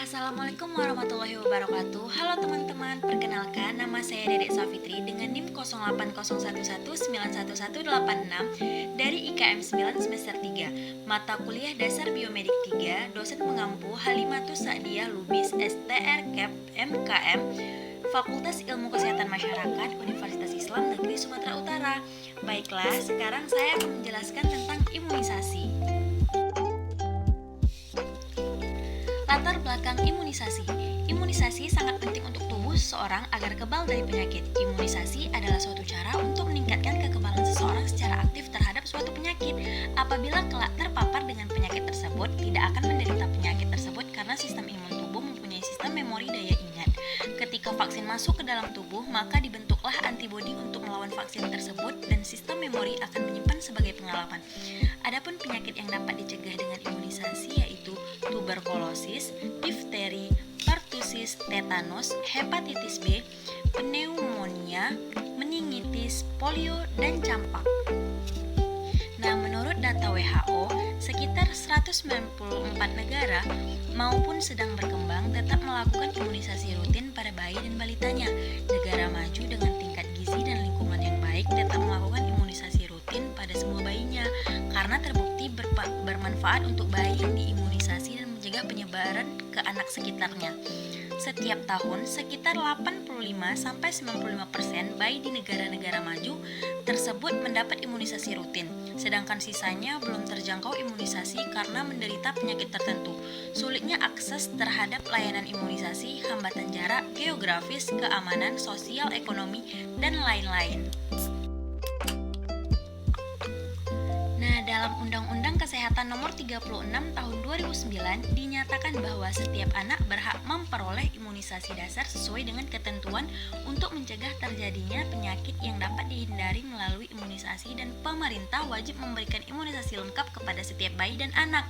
Assalamualaikum warahmatullahi wabarakatuh. Halo teman-teman, perkenalkan nama saya Dedek Safitri dengan NIM 0801191186 dari IKM 9 semester 3, mata kuliah dasar biomedik 3, dosen pengampu Halimatus Sa'diyah Lubis STR Cap MKM, Fakultas Ilmu Kesehatan Masyarakat Universitas Islam Negeri Sumatera Utara. Baiklah, sekarang saya akan menjelaskan tentang imunisasi. Latar belakang imunisasi. Imunisasi sangat penting untuk tubuh seseorang agar kebal dari penyakit. Imunisasi adalah suatu cara untuk meningkatkan kekebalan seseorang secara aktif terhadap suatu penyakit. Apabila kelak terpapar dengan penyakit tersebut, tidak akan menderita penyakit tersebut karena sistem imun tubuh mempunyai sistem memori daya ingat. Ketika vaksin masuk ke dalam tubuh, maka dibentuklah antibodi untuk melawan vaksin tersebut dan sistem memori akan menyimpan sebagai pengalaman. Adapun penyakit yang dapat dicegah dengan imunisasi yaitu tuberkulosis, difteri, pertusis, tetanus, hepatitis B, pneumonia, meningitis, polio, dan campak. Nah, menurut data WHO, sekitar 194 negara maupun sedang berkembang tetap melakukan imunisasi rutin pada bayi dan balitanya. Negara maju dengan tingkat gizi dan lingkungan yang baik tetap melakukan imunisasi rutin pada semua bayinya karena terbukti bermanfaat untuk bayi yang diimunisasi dan mencegah penyebaran ke anak sekitarnya. Setiap tahun, sekitar 85-95% bayi di negara-negara maju tersebut mendapat imunisasi rutin, sedangkan sisanya belum terjangkau imunisasi karena menderita penyakit tertentu. Sulitnya akses terhadap layanan imunisasi, hambatan jarak, geografis, keamanan, sosial, ekonomi, dan lain-lain. Dalam Undang-Undang Kesehatan Nomor 36 Tahun 2009 dinyatakan bahwa setiap anak berhak memperoleh imunisasi dasar sesuai dengan ketentuan untuk mencegah terjadinya penyakit yang dapat dihindari melalui imunisasi, dan pemerintah wajib memberikan imunisasi lengkap kepada setiap bayi dan anak.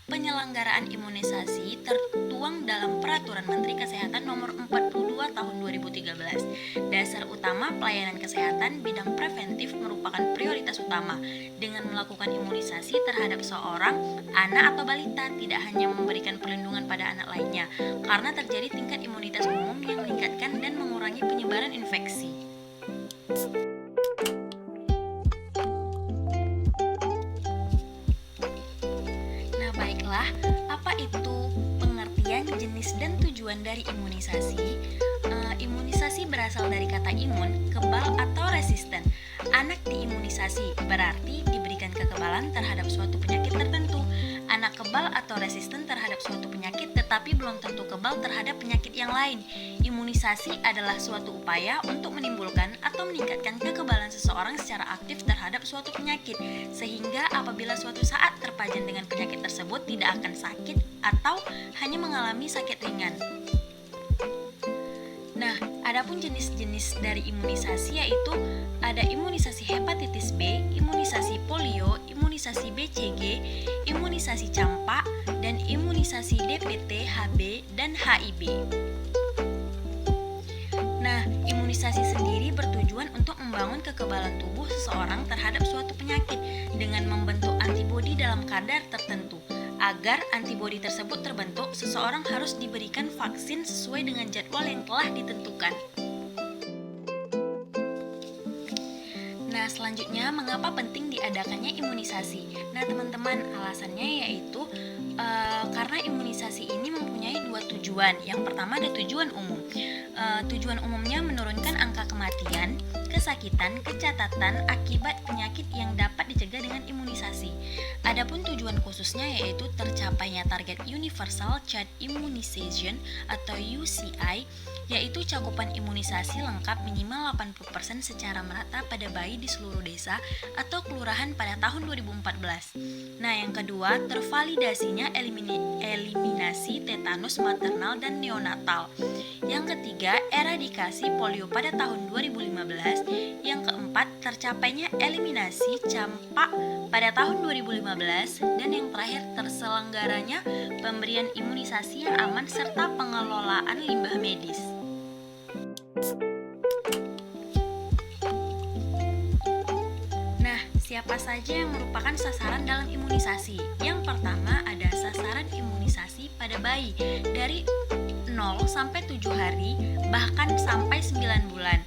Penyelenggaraan imunisasi tertuang dalam Peraturan Menteri Kesehatan Nomor 42 Tahun 2013. Dasar utama pelayanan kesehatan bidang preventif merupakan prioritas utama. Dengan melakukan imunisasi terhadap seorang anak atau balita tidak hanya memberikan perlindungan pada anak lainnya, karena terjadi tingkat imunitas umum yang meningkatkan dan mengurangi penyebaran infeksi. Nah, baiklah, apa itu pengertian, jenis, dan tujuan dari imunisasi? Imunisasi berasal dari kata imun, kebal atau resisten. Anak diimunisasi berarti diberikan kekebalan terhadap suatu penyakit tertentu. Anak kebal atau resisten terhadap suatu penyakit tetapi belum tentu kebal terhadap penyakit yang lain. Imunisasi adalah suatu upaya untuk menimbulkan atau meningkatkan kekebalan seseorang secara aktif terhadap suatu penyakit, sehingga apabila suatu saat terpajan dengan penyakit tersebut tidak akan sakit atau hanya mengalami sakit ringan. Nah, adapun jenis-jenis dari imunisasi yaitu ada imunisasi hepatitis B, imunisasi polio, imunisasi BCG, imunisasi campak, dan imunisasi DPT, HB, dan HIV. Nah, imunisasi sendiri bertujuan untuk membangun kekebalan tubuh seseorang terhadap suatu penyakit dengan membentuk antibodi dalam kadar tertentu. Agar antibodi tersebut terbentuk, seseorang harus diberikan vaksin sesuai dengan jadwal yang telah ditentukan. Nah, selanjutnya, mengapa penting diadakannya imunisasi? Nah, teman-teman, alasannya yaitu karena imunisasi ini mempunyai dua tujuan. Yang pertama ada tujuan umum. Tujuan umumnya menurunkan angka kematian, kesakitan, kecatatan akibat penyakit yang dapat dicegah dengan imunisasi. Adapun tujuan khususnya yaitu tercapainya target Universal Child Immunization atau UCI, yaitu cakupan imunisasi lengkap minimal 80% secara merata pada bayi di seluruh desa atau kelurahan pada tahun 2014. Nah, yang kedua, tervalidasinya eliminasi tetanus maternal dan neonatal. Yang ketiga, eradikasi polio pada tahun 2015. Yang keempat, tercapainya eliminasi campak pada tahun 2015. Dan yang terakhir, terselenggaranya pemberian imunisasi yang aman serta pengelolaan limbah medis. Nah, siapa saja yang merupakan sasaran dalam imunisasi? Yang pertama ada sasaran imunisasi pada pada bayi dari 0 sampai 7 hari, bahkan sampai 9 bulan.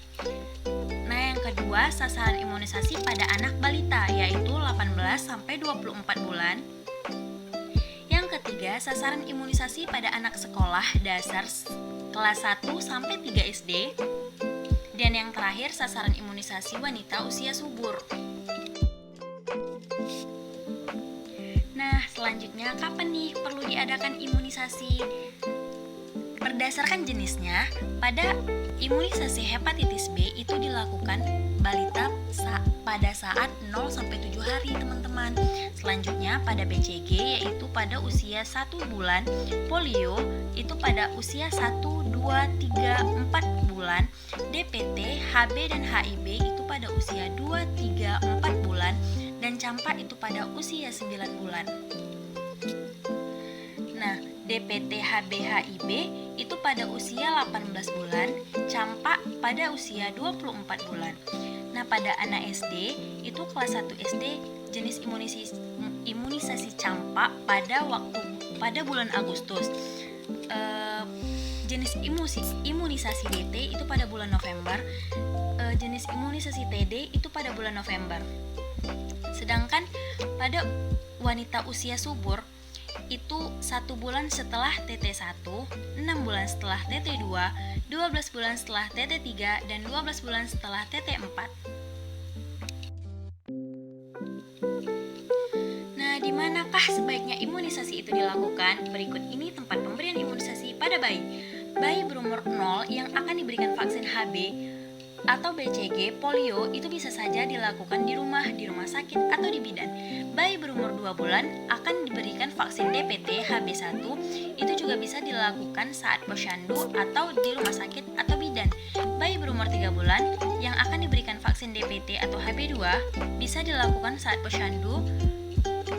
Nah, yang kedua, sasaran imunisasi pada anak balita, yaitu 18 sampai 24 bulan. Yang ketiga, sasaran imunisasi pada anak sekolah dasar kelas 1 sampai 3 SD. Dan yang terakhir, sasaran imunisasi wanita usia subur. Nah, selanjutnya kapan nih perlu diadakan imunisasi? Berdasarkan jenisnya, pada imunisasi hepatitis B itu dilakukan balita pada saat 0 sampai 7 hari, teman-teman. Selanjutnya pada BCG yaitu pada usia 1 bulan, polio itu pada usia 1, 2, 3, 4 bulan, DPT, HB dan HIV itu pada usia 2, 3, 4 bulan, dan campak itu pada usia 9 bulan. Nah, DPT, HB, HIV itu pada usia 18 bulan, campak pada usia 24 bulan. Nah, pada anak SD itu kelas 1 SD jenis imunisasi campak pada bulan Agustus. Jenis imunisasi DT itu pada bulan November. Jenis imunisasi TD itu pada bulan November. Sedangkan pada wanita usia subur itu 1 bulan setelah TT1, 6 bulan setelah TT2, 12 bulan setelah TT3, dan 12 bulan setelah TT4. Nah, di manakah sebaiknya imunisasi itu dilakukan? Berikut ini tempat pemberian imunisasi pada bayi. Bayi berumur 0 yang akan diberikan vaksin HB atau BCG, polio itu bisa saja dilakukan di rumah sakit atau di bidan. Bayi berumur 2 bulan akan diberikan vaksin DPT HB1, itu juga bisa dilakukan saat posyandu atau di rumah sakit atau bidan. Bayi berumur 3 bulan yang akan diberikan vaksin DPT atau HB2 bisa dilakukan saat posyandu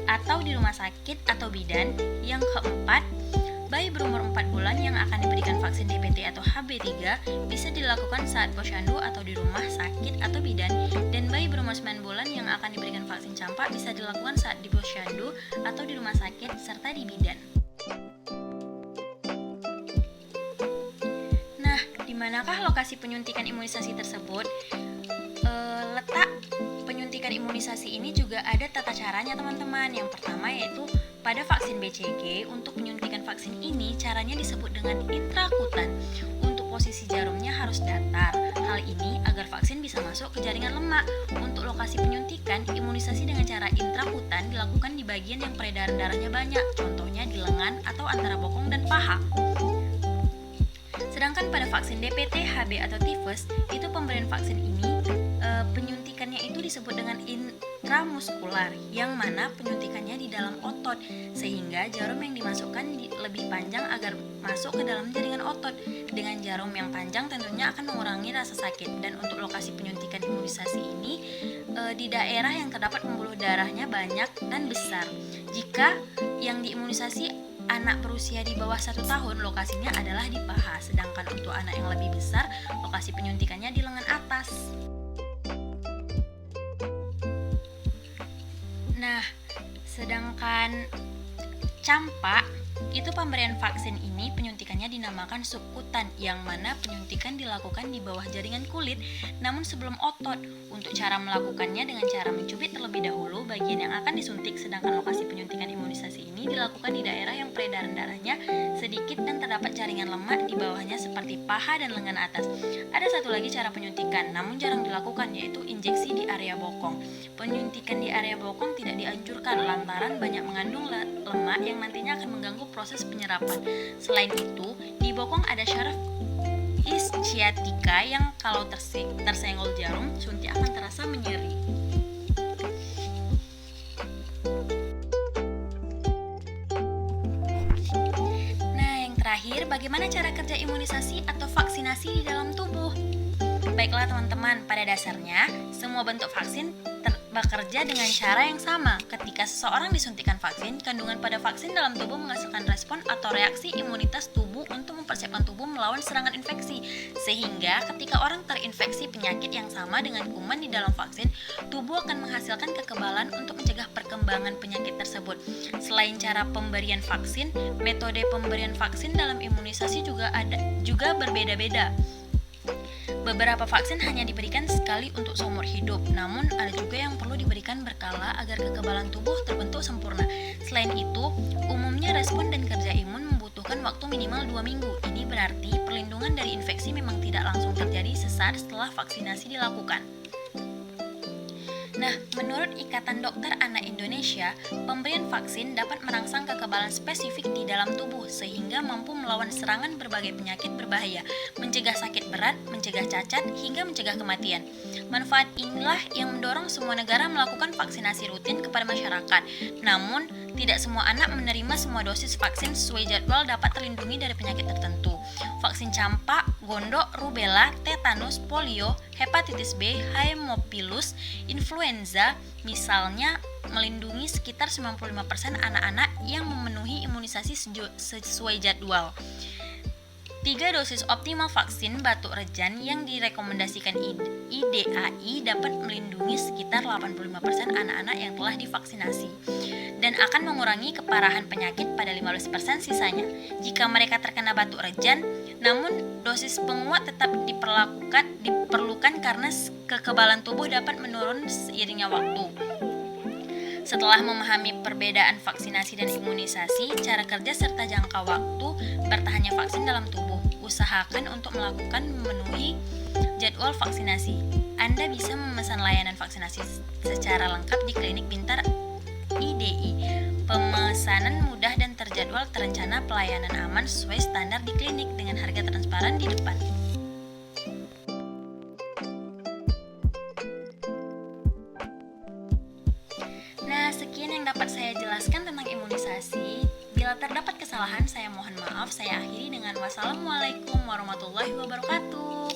atau di rumah sakit atau bidan. Yang keempat, bayi berumur 4 bulan yang akan diberikan vaksin DPT atau HB3 bisa dilakukan saat posyandu atau di rumah sakit atau bidan, dan bayi berumur 9 bulan yang akan diberikan vaksin campak bisa dilakukan saat di posyandu atau di rumah sakit serta di bidan. Nah, di manakah lokasi penyuntikan imunisasi tersebut? Letak penyuntikan imunisasi ini juga ada tata caranya, teman-teman. Yang pertama yaitu pada vaksin BCG, untuk penyuntikan vaksin ini caranya disebut dengan intrakutan. Untuk posisi jarumnya harus datar. Hal ini agar vaksin bisa masuk ke jaringan lemak. Untuk lokasi penyuntikan, imunisasi dengan cara intrakutan dilakukan di bagian yang peredaran darahnya banyak, contohnya di lengan atau antara bokong dan paha. Sedangkan pada vaksin DPT, HB atau tifus, itu pemberian vaksin ini penyuntikannya itu disebut dengan intramuskular, yang mana penyuntikannya di dalam otot, sehingga jarum yang dimasukkan lebih panjang agar masuk ke dalam jaringan otot. Dengan jarum yang panjang tentunya akan mengurangi rasa sakit. Dan untuk lokasi penyuntikan imunisasi ini di daerah yang terdapat pembuluh darahnya banyak dan besar. Jika yang diimunisasi anak berusia di bawah 1 tahun, lokasinya adalah di paha. Sedangkan untuk anak yang lebih besar, lokasi penyuntikannya di lengan atas. Nah, sedangkan campak, itu pemberian vaksin ini penyuntikannya dinamakan subkutan, yang mana penyuntikan dilakukan di bawah jaringan kulit namun sebelum otot. Untuk cara melakukannya dengan cara mencubit terlebih dahulu bagian yang akan disuntik, sedangkan lokasi penyuntikan imunisasi ini dilakukan di daerah yang peredaran darahnya sedikit dan terdapat jaringan lemak di bawahnya seperti paha dan lengan atas. Ada satu lagi cara penyuntikan namun jarang dilakukan, yaitu injeksi di area bokong. Penyuntikan di area bokong tidak dianjurkan lantaran banyak mengandung lemak yang nantinya akan mengganggu proses penyerapan. Selain itu, di bokong ada syaraf ischiatica yang kalau tersenggol jarum, suntik akan terasa menyeri. Nah, yang terakhir, bagaimana cara kerja imunisasi atau vaksinasi di dalam tubuh? Baiklah teman-teman, pada dasarnya semua bentuk vaksin bekerja dengan cara yang sama. Ketika seseorang disuntikan vaksin, kandungan pada vaksin dalam tubuh menghasilkan respon atau reaksi imunitas tubuh untuk mempersiapkan tubuh melawan serangan infeksi. Sehingga ketika orang terinfeksi penyakit yang sama dengan kuman di dalam vaksin, tubuh akan menghasilkan kekebalan untuk mencegah perkembangan penyakit tersebut. Selain cara pemberian vaksin, metode pemberian vaksin dalam imunisasi juga berbeda-beda. Beberapa vaksin hanya diberikan sekali untuk seumur hidup, namun ada juga yang perlu diberikan berkala agar kekebalan tubuh terbentuk sempurna. Selain itu, umumnya respon dan kerja imun membutuhkan waktu minimal 2 minggu. Ini berarti perlindungan dari infeksi memang tidak langsung terjadi sesaat setelah vaksinasi dilakukan. Nah, menurut Ikatan Dokter Anak Indonesia, pemberian vaksin dapat merangsang kekebalan spesifik di dalam tubuh sehingga mampu melawan serangan berbagai penyakit berbahaya, mencegah sakit berat, mencegah cacat, hingga mencegah kematian. Manfaat inilah yang mendorong semua negara melakukan vaksinasi rutin kepada masyarakat. Namun, tidak semua anak menerima semua dosis vaksin sesuai jadwal dapat terlindungi dari penyakit tertentu. Vaksin campak, gondok, rubella, tetanus, polio, hepatitis B, haemophilus, influenza, misalnya melindungi sekitar 95% anak-anak yang memenuhi imunisasi sesuai jadwal. 3 dosis optimal vaksin batuk rejan yang direkomendasikan IDAI dapat melindungi sekitar 85% anak-anak yang telah divaksinasi dan akan mengurangi keparahan penyakit pada 15% sisanya. Jika mereka terkena batuk rejan, namun dosis penguat tetap diperlukan karena kekebalan tubuh dapat menurun seiringnya waktu. Setelah memahami perbedaan vaksinasi dan imunisasi, cara kerja serta jangka waktu bertahannya vaksin dalam tubuh, usahakan untuk memenuhi jadwal vaksinasi. Anda bisa memesan layanan vaksinasi secara lengkap di Klinik Pintar IDI. Pemesanan mudah dan terjadwal terencana, pelayanan aman sesuai standar di klinik dengan harga transparan di depan. Nah, sekian yang dapat saya jelaskan tentang imunisasi. Bila terdapat kesalahan, saya mohon maaf. Saya akhiri dengan wassalamualaikum warahmatullahi wabarakatuh.